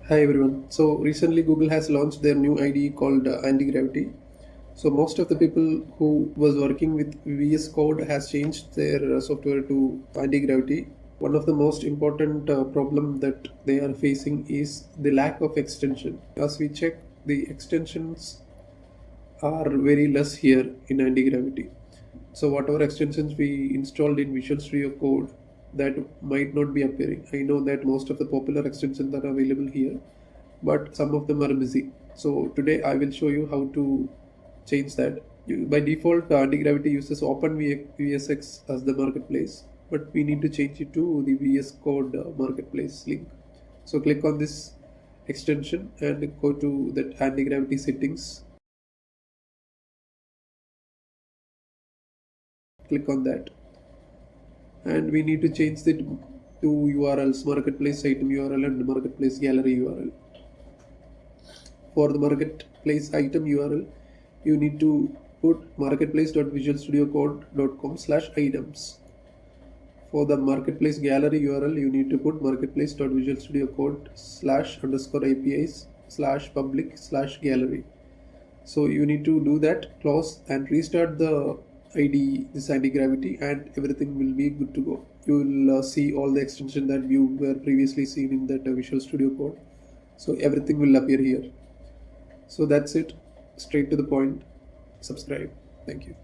Hi everyone. So recently Google has launched their new IDE called Antigravity. So most of the people who was working with VS Code has changed their software to Antigravity. One of the most important problem that they are facing is the lack of extension. As we check, the extensions are very less here in Antigravity. So whatever extensions we installed in Visual Studio Code, that might not be appearing. I know that most of the popular extensions are available here, but some of them are busy. So today I will show you how to change that. By default, Antigravity uses OpenVSX as the marketplace, but we need to change it to the VS Code Marketplace link. So click on this extension and go to that Antigravity settings. Click on that, and we need to change the two URLs: marketplace item URL and marketplace gallery URL. For the marketplace item URL, you need to put marketplace.visualstudiocode.com/items. For the marketplace gallery URL, you need to put marketplace.visualstudiocode/_APIs/public/gallery. So you need to do that, close and restart the IDE, this anti-gravity, and everything will be good to go. You will see all the extension that you were previously seen in that Visual Studio Code. So everything will appear here. So that's it, straight to the point. Subscribe. Thank you.